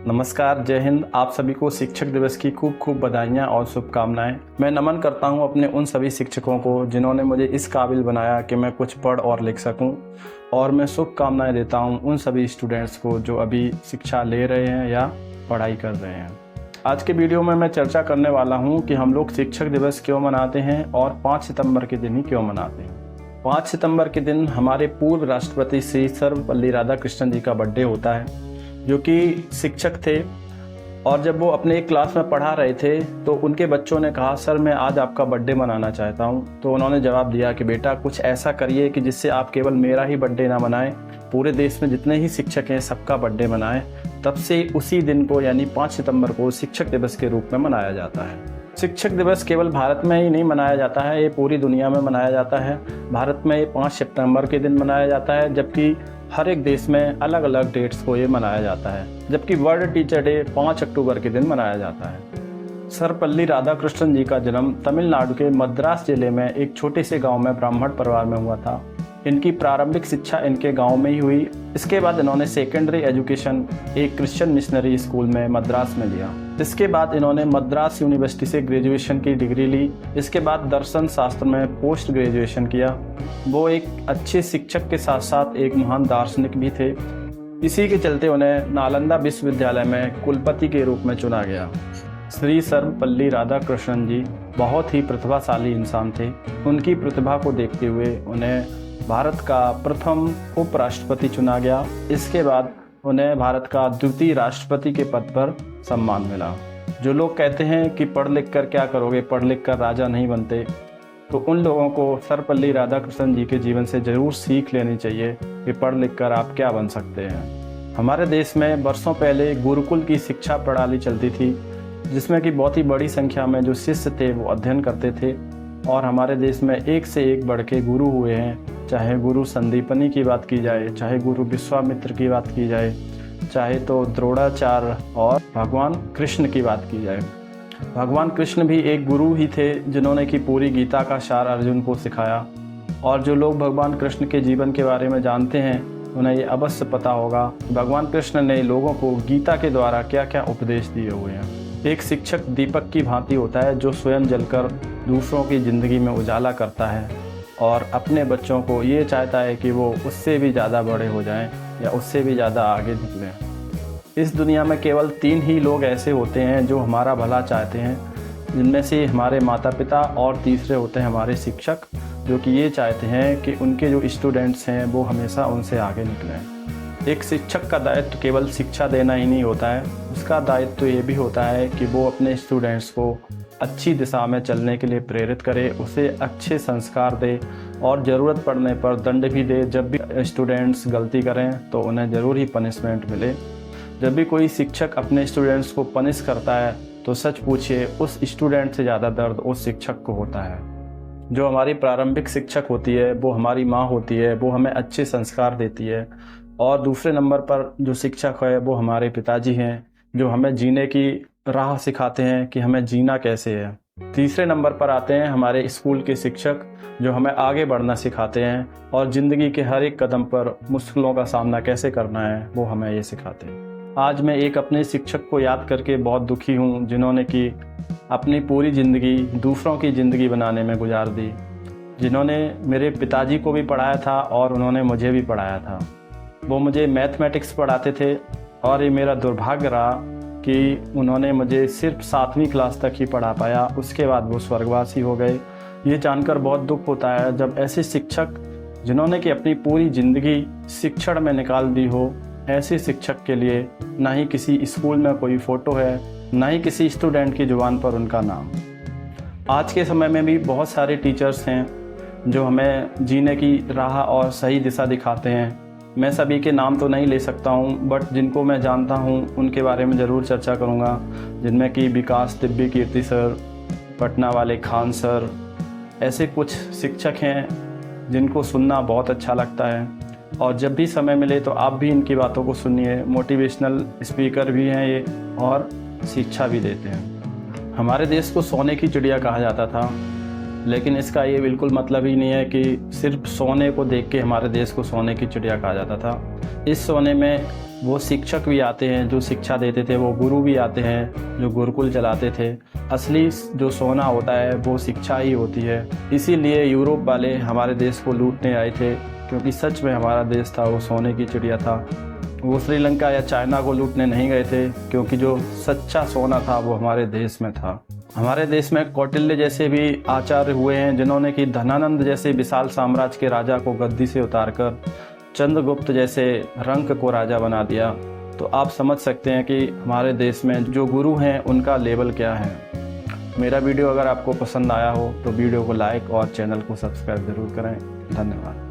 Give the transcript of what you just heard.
नमस्कार, जय हिंद। आप सभी को शिक्षक दिवस की खूब खूब बधाइयाँ और शुभकामनाएं। मैं नमन करता हूं अपने उन सभी शिक्षकों को जिन्होंने मुझे इस काबिल बनाया कि मैं कुछ पढ़ और लिख सकूं, और मैं शुभकामनाएं देता हूं उन सभी स्टूडेंट्स को जो अभी शिक्षा ले रहे हैं या पढ़ाई कर रहे हैं। आज के वीडियो में मैं चर्चा करने वाला हूं कि हम लोग शिक्षक दिवस क्यों मनाते हैं और 5 सितंबर के दिन ही क्यों मनाते हैं। 5 सितंबर के दिन हमारे पूर्व राष्ट्रपति श्री सर्वपल्ली राधाकृष्णन जी का बर्थडे होता है, जो कि शिक्षक थे। और जब वो अपने एक क्लास में पढ़ा रहे थे तो उनके बच्चों ने कहा, सर मैं आज आपका बर्थडे मनाना चाहता हूँ। तो उन्होंने जवाब दिया कि बेटा कुछ ऐसा करिए कि जिससे आप केवल मेरा ही बर्थडे ना मनाएं, पूरे देश में जितने ही शिक्षक हैं सबका बर्थडे मनाएं। तब से उसी दिन को यानी 5 सितंबर को शिक्षक दिवस के रूप में मनाया जाता है। शिक्षक दिवस केवल भारत में ही नहीं मनाया जाता है, ये पूरी दुनिया में मनाया जाता है। भारत में ये 5 सितंबर के दिन मनाया जाता है, जबकि हर एक देश में अलग अलग डेट्स को ये मनाया जाता है। जबकि वर्ल्ड टीचर डे 5 अक्टूबर के दिन मनाया जाता है। सर्वपल्ली राधाकृष्णन जी का जन्म तमिलनाडु के मद्रास जिले में एक छोटे से गांव में ब्राह्मण परिवार में हुआ था। इनकी प्रारंभिक शिक्षा इनके गांव में ही हुई। इसके बाद इन्होंने सेकेंडरी एजुकेशन एक क्रिश्चियन मिशनरी स्कूल में मद्रास में लिया। इसके बाद इन्होंने मद्रास यूनिवर्सिटी से ग्रेजुएशन की डिग्री ली। इसके बाद दर्शन शास्त्र में पोस्ट ग्रेजुएशन किया। वो एक अच्छे शिक्षक के साथ साथ एक महान दार्शनिक भी थे। इसी के चलते उन्हें नालंदा विश्वविद्यालय में कुलपति के रूप में चुना गया। श्री सर्वपल्ली राधाकृष्णन जी बहुत ही प्रतिभाशाली इंसान थे। उनकी प्रतिभा को देखते हुए उन्हें भारत का प्रथम उपराष्ट्रपति चुना गया। इसके बाद उन्हें भारत का द्वितीय राष्ट्रपति के पद पर सम्मान मिला। जो लोग कहते हैं कि पढ़ लिख कर क्या करोगे, पढ़ लिख कर राजा नहीं बनते, तो उन लोगों को सर्वपल्ली राधाकृष्णन जी के जीवन से ज़रूर सीख लेनी चाहिए कि पढ़ लिख कर आप क्या बन सकते हैं। हमारे देश में वर्षों पहले गुरुकुल की शिक्षा प्रणाली चलती थी, जिसमें कि बहुत ही बड़ी संख्या में जो शिष्य थे वो अध्ययन करते थे। और हमारे देश में एक से एक बढ़ के गुरु हुए हैं। चाहे गुरु संदीपनी की बात की जाए, चाहे गुरु विश्वामित्र की बात की जाए, चाहे तो द्रोणाचार्य और भगवान कृष्ण की बात की जाए। भगवान कृष्ण भी एक गुरु ही थे जिन्होंने कि पूरी गीता का सार अर्जुन को सिखाया। और जो लोग भगवान कृष्ण के जीवन के बारे में जानते हैं उन्हें ये अवश्य पता होगा भगवान कृष्ण ने लोगों को गीता के द्वारा क्या क्या उपदेश दिए हुए हैं। एक शिक्षक दीपक की भांति होता है जो स्वयं जलकर दूसरों की ज़िंदगी में उजाला करता है और अपने बच्चों को ये चाहता है कि वो उससे भी ज़्यादा बड़े हो जाएं या उससे भी ज़्यादा आगे निकलें। इस दुनिया में केवल 3 ही लोग ऐसे होते हैं जो हमारा भला चाहते हैं, जिनमें से हमारे माता पिता और तीसरे होते हैं हमारे शिक्षक, जो कि ये चाहते हैं कि उनके जो स्टूडेंट्स हैं वो हमेशा उनसे आगे निकलें। एक शिक्षक का दायित्व केवल शिक्षा देना ही नहीं होता है, उसका दायित्व ये भी होता है कि वो अपने स्टूडेंट्स को अच्छी दिशा में चलने के लिए प्रेरित करे, उसे अच्छे संस्कार दे और ज़रूरत पड़ने पर दंड भी दे। जब भी स्टूडेंट्स गलती करें तो उन्हें ज़रूर ही पनिशमेंट मिले। जब भी कोई शिक्षक अपने स्टूडेंट्स को पनिश करता है तो सच पूछिए उस स्टूडेंट से ज़्यादा दर्द उस शिक्षक को होता है। जो हमारी प्रारंभिक शिक्षक होती है वो हमारी माँ होती है, वो हमें अच्छे संस्कार देती है। और दूसरे नंबर पर जो शिक्षक है वो हमारे पिताजी हैं, जो हमें जीने की राह सिखाते हैं कि हमें जीना कैसे है। तीसरे नंबर पर आते हैं हमारे स्कूल के शिक्षक, जो हमें आगे बढ़ना सिखाते हैं और ज़िंदगी के हर एक कदम पर मुश्किलों का सामना कैसे करना है वो हमें ये सिखाते हैं। आज मैं एक अपने शिक्षक को याद करके बहुत दुखी हूँ, जिन्होंने कि अपनी पूरी ज़िंदगी दूसरों की ज़िंदगी बनाने में गुजार दी, जिन्होंने मेरे पिताजी को भी पढ़ाया था और उन्होंने मुझे भी पढ़ाया था। वो मुझे मैथमेटिक्स पढ़ाते थे और ये मेरा दुर्भाग्य रहा कि उन्होंने मुझे सिर्फ 7वीं क्लास तक ही पढ़ा पाया। उसके बाद वो स्वर्गवासी हो गए। ये जानकर बहुत दुख होता है जब ऐसे शिक्षक जिन्होंने कि अपनी पूरी ज़िंदगी शिक्षण में निकाल दी हो, ऐसे शिक्षक के लिए ना ही किसी स्कूल में कोई फ़ोटो है, ना ही किसी स्टूडेंट की ज़ुबान पर उनका नाम। आज के समय में भी बहुत सारे टीचर्स हैं जो हमें जीने की राह और सही दिशा दिखाते हैं। मैं सभी के नाम तो नहीं ले सकता हूं, बट जिनको मैं जानता हूं उनके बारे में ज़रूर चर्चा करूंगा, जिनमें कि विकास दिव्य कीर्ति सर, पटना वाले खान सर, ऐसे कुछ शिक्षक हैं जिनको सुनना बहुत अच्छा लगता है। और जब भी समय मिले तो आप भी इनकी बातों को सुनिए। मोटिवेशनल स्पीकर भी हैं ये और शिक्षा भी देते हैं। हमारे देश को सोने की चिड़िया कहा जाता था, लेकिन इसका ये बिल्कुल मतलब ही नहीं है कि सिर्फ सोने को देख के हमारे देश को सोने की चिड़िया कहा जाता था। इस सोने में वो शिक्षक भी आते हैं जो शिक्षा देते थे, वो गुरु भी आते हैं जो गुरुकुल चलाते थे। असली जो सोना होता है वो शिक्षा ही होती है। इसीलिए यूरोप वाले हमारे देश को लूटने आए थे, क्योंकि सच में हमारा देश था वो सोने की चिड़िया था। वो श्रीलंका या चाइना को लूटने नहीं गए थे, क्योंकि जो सच्चा सोना था वो हमारे देश में था। हमारे देश में कौटिल्य जैसे भी आचार्य हुए हैं, जिन्होंने कि धनानंद जैसे विशाल साम्राज्य के राजा को गद्दी से उतारकर चंद्रगुप्त जैसे रंक को राजा बना दिया। तो आप समझ सकते हैं कि हमारे देश में जो गुरु हैं उनका लेवल क्या है। मेरा वीडियो अगर आपको पसंद आया हो तो वीडियो को लाइक और चैनल को सब्सक्राइब ज़रूर करें। धन्यवाद।